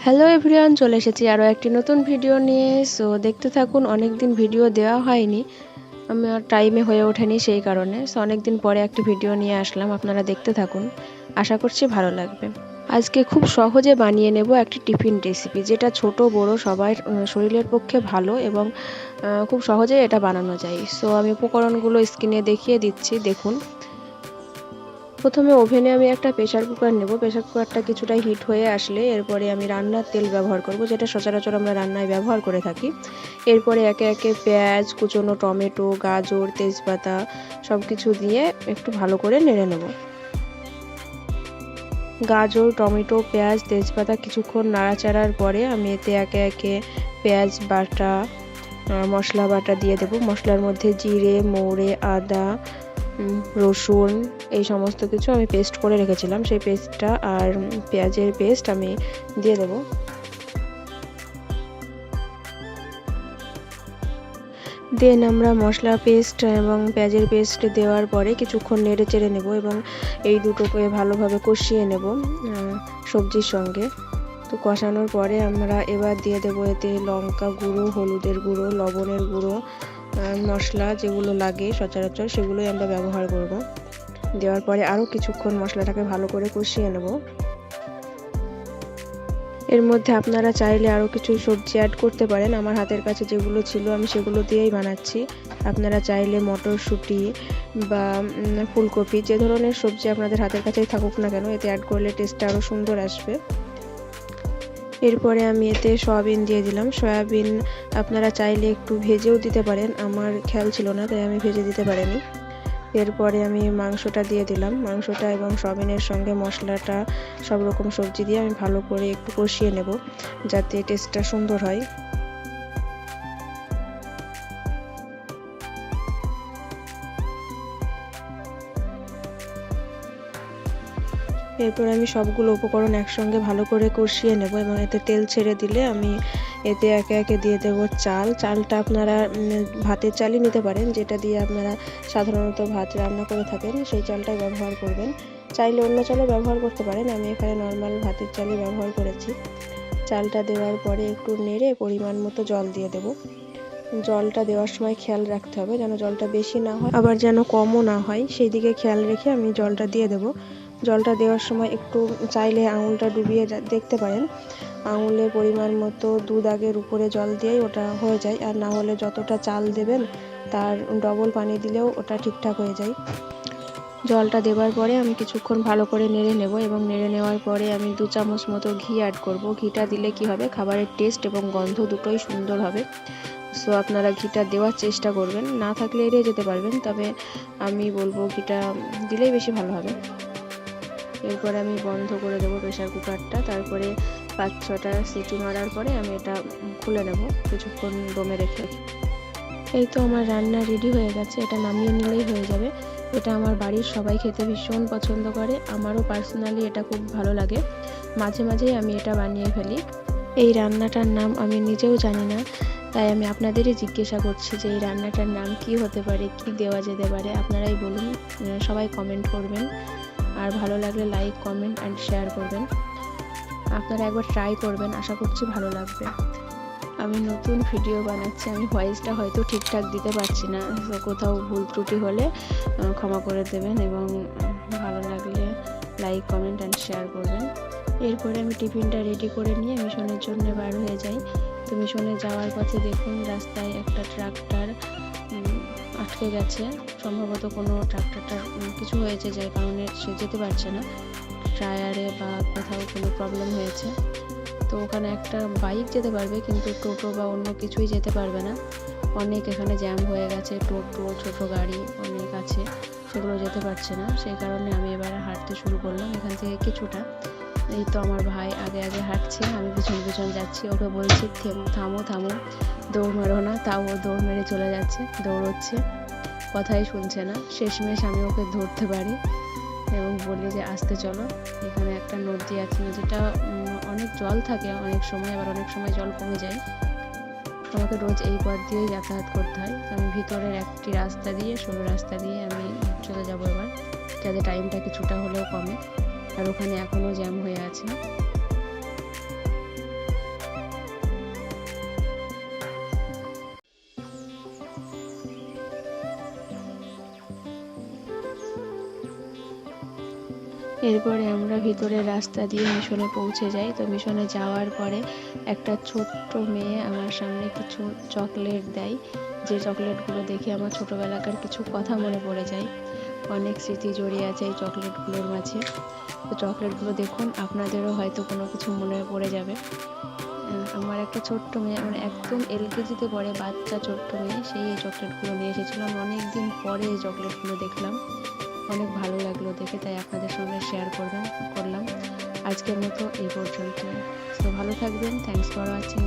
Hello everyone, চলে এসেছি আরও একটি নতুন ভিডিও নিয়ে। সো দেখতে থাকুন। অনেক দিন ভিডিও দেওয়া হয়নি, আমার টাইমে হয়ে ওঠেনি সেই কারণে। সো অনেক দিন পরে একটি ভিডিও নিয়ে আসলাম, আপনারা দেখতে থাকুন, আশা করছি ভালো লাগবে। আজকে খুব সহজে বানিয়ে নেব একটি টিফিন রেসিপি, যেটা ছোট বড় সবার শরীরের পক্ষে ভালো এবং খুব সহজেই এটা বানানো যায়। সো আমি উপকরণগুলো স্ক্রিনে দেখিয়ে দিচ্ছি, দেখুন। প্রথমে ওভেনে আমি একটা প্রেসার কুকার নেব। প্রেসার কুকারটা কিছুটা হিট হয়ে আসলে এরপরে আমি রান্নার তেল ব্যবহার করব, যেটা সচরাচর আমরা রান্নায় ব্যবহার করে থাকি। এরপরে একে একে পেঁয়াজ, কুচনো টমেটো, গাজর, তেজপাতা সব কিছু দিয়ে একটু ভালো করে নেড়ে নেব। গাজর, টমেটো, পেঁয়াজ, তেজপাতা কিছুক্ষণ নাড়াচাড়ার পরে আমি এতে একে একে পেঁয়াজ বাটা, মশলা বাটা দিয়ে দেব। মশলার মধ্যে জিরে, মৌরি, আদা, রসুন এই সমস্ত কিছু আমি পেস্ট করে রেখেছিলাম, সেই পেস্টটা আর পেঁয়াজের পেস্ট আমি দিয়ে দেব। দেন আমরা মশলা পেস্ট এবং পেঁয়াজের পেস্ট দেওয়ার পরে কিছুক্ষণ নেড়ে চেড়ে নেব এবং এই দুটোকে ভালোভাবে কষিয়ে নেব সবজির সঙ্গে। তো কষানোর পরে আমরা এবার দিয়ে দেবো এতে লঙ্কা গুঁড়ো, হলুদের গুঁড়ো, লবণের গুঁড়ো, মশলা যেগুলো লাগে সচরাচর সেগুলোই আমরা ব্যবহার করব। দেওয়ার পরে আরও কিছুক্ষণ মশলাটাকে ভালো করে কষিয়ে নেব। এর মধ্যে আপনারা চাইলে আরও কিছু সবজি অ্যাড করতে পারেন। আমার হাতের কাছে যেগুলো ছিল আমি সেগুলো দিয়েই বানাচ্ছি। আপনারা চাইলে মটরশুঁটি বা ফুলকপি, যে ধরনের সবজি আপনাদের হাতের কাছেই থাকুক না কেন, এতে অ্যাড করলে টেস্টটা আরও সুন্দর আসবে। এরপরে আমি এতে সয়াবিন দিয়ে দিলাম। সয়াবিন আপনারা চাইলে একটু ভেজেও দিতে পারেন, আমার খেয়াল ছিল না তাই আমি ভেজে দিতে পারিনি। এরপরে আমি মাংসটা দিয়ে দিলাম। মাংসটা এবং সয়াবিনের সঙ্গে মশলাটা সব রকম সবজি দিয়ে আমি ভালো করে একটু কষিয়ে নেব, যাতে টেস্টটা সুন্দর হয়। এরপর আমি সবগুলো উপকরণ একসঙ্গে ভালো করে কষিয়ে নেব এবং এতে তেল ছেড়ে দিলে আমি এতে একে একে দিয়ে দেবো চাল। চালটা আপনারা ভাতের চালই নিতে পারেন, যেটা দিয়ে আপনারা সাধারণত ভাত রান্না করে থাকেন সেই চালটাই ব্যবহার করবেন। চাইলে অন্য চালও ব্যবহার করতে পারেন, আমি এখানে নর্মাল ভাতের চালই ব্যবহার করেছি। চালটা দেওয়ার পরে একটু নেড়ে পরিমাণ মতো জল দিয়ে দেব। জলটা দেওয়ার সময় খেয়াল রাখতে হবে যেন জলটা বেশি না হয়, আবার যেন কমও না হয়, সেই দিকে খেয়াল রেখে আমি জলটা দিয়ে দেব। জলটা দেওয়ার সময় একটু চাইলে আঙুলটা ডুবিয়ে দেখতে পারেন। আঙুলে পরিমাণ মতো 2 দাগের উপরে জল দিয়েই ওটা হয়ে যায়, আর না হলে যতটা চাল দেবেন তার ডবল পানি দিলেও ওটা ঠিকঠাক হয়ে যায়। জলটা দেওয়ার পরে আমি কিছুক্ষণ ভালো করে নেড়ে নেব এবং নেড়ে নেওয়ার পরে আমি 2 চামচ মতো ঘি অ্যাড করব। ঘিটা দিলে কি হবে, খাবারের টেস্ট এবং গন্ধ দুটোই সুন্দর হবে। সো আপনারা ঘিটা দেওয়ার চেষ্টা করবেন, না থাকলে এড়িয়ে যেতে পারবেন, তবে আমি বলবো ঘিটা দিলেই বেশি ভালো হবে। এরপরে আমি বন্ধ করে দেবো প্রেসার কুকারটা। তারপরে 5-6টা সিটি মারার পরে আমি এটা খুলে নেব কিছুক্ষণ দমে রেখে। এই তো আমার রান্না রেডি হয়ে গেছে, এটা নামিয়ে নিলেই হয়ে যাবে। এটা আমার বাড়ির সবাই খেতে ভীষণ পছন্দ করে, আমারও পার্সোনালি এটা খুব ভালো লাগে। মাঝে মাঝেই আমি এটা বানিয়ে ফেলি। এই রান্নাটার নাম আমি নিজেও জানি না, তাই আমি আপনাদেরই জিজ্ঞাসা করছি যে এই রান্নাটার নাম কি হতে পারে, কি দেওয়া যেতে পারে, আপনারাই বলুন। সবাই কমেন্ট করবেন, আর ভালো লাগলে লাইক, কমেন্ট অ্যান্ড শেয়ার করবেন। আপনারা একবার ট্রাই করবেন, আশা করছি ভালো লাগবে। আমি নতুন ভিডিও বানাচ্ছি, আমি ভয়েসটা হয়তো ঠিকঠাক দিতে পারছি না, কোথাও ভুল ত্রুটি হলে ক্ষমা করে দেবেন এবং ভালো লাগলে লাইক, কমেন্ট অ্যান্ড শেয়ার করবেন। এরপরে আমি টিফিনটা রেডি করে নিয়ে মিশনের জন্য বার হয়ে যাই। তো মিশনে যাওয়ার পথে দেখুন রাস্তায় একটা ট্রাক্টর আটকে গেছে। সম্ভবত কোনো ট্রাক্টরটার কিছু হয়েছে, যার কারণে সে যেতে পারছে না, টায়ারে বা কোথাও কোনো প্রবলেম হয়েছে। তো ওখানে একটা বাইক যেতে পারবে, কিন্তু টোটো বা অন্য কিছুই যেতে পারবে না। অনেক এখানে জ্যাম হয়ে গেছে, টোটো, ছোট গাড়ি অনেক আছে, সেগুলো যেতে পারছে না। সেই কারণে আমি এবারে হাঁটতে শুরু করলাম এখান থেকে কিছুটা। এই তো আমার ভাই আগে আগে হাঁটছে, আমি পিছন পিছন যাচ্ছি। ওকে বলছি থামো থামো, দৌড় মেরো না, তাও ও দৌড় মেরে চলে যাচ্ছে, দৌড়চ্ছে, কথাই শুনছে না। শেষমেশ আমি ওকে ধরতে পারি এবং বলি যে আসতে চলো। এখানে একটা নদী আছে, নদীটা অনেক জল থাকে অনেক সময়, আবার অনেক সময় জল কমে যায়। আমাকে রোজ এই পথ দিয়েই যাতায়াত করতে হয়। তো আমি ভিতরের একটি রাস্তা দিয়ে, সরু রাস্তা দিয়ে আমি চলে যাবো এবার, যাতে টাইমটা কিছুটা হলেও কমে। আর ওখানে এখনও জ্যাম হয়ে আছে। এরপরে আমরা ভিতরের রাস্তা দিয়ে মিশনে পৌঁছে যাই। তো মিশনে যাওয়ার পরে একটা ছোট্ট মেয়ে আমার সামনে কিছু চকলেট দেয়, যে চকলেটগুলো দেখে আমার ছোটোবেলাকার কিছু কথা মনে পড়ে যায়। অনেক স্মৃতি জড়িয়ে আছে এই চকলেটগুলোর মাঝে। তো চকলেটগুলো দেখুন, আপনাদেরও হয়তো কোনো কিছু মনে পড়ে যাবে। আমার একটা ছোট্ট মেয়ে, মানে একদম এলকেজিতে পড়ে বাচ্চা ছোট্ট মেয়ে, সেই এই চকলেটগুলো নিয়ে এসেছিলাম। অনেক দিন পরে এই চকলেটগুলো দেখলাম, অনেক ভালো লাগলো দেখে, তাই আপনাদের সঙ্গে শেয়ার করলাম। আজকের মতো এই পর্যন্ত। তো ভালো থাকবেন। Thanks for watching.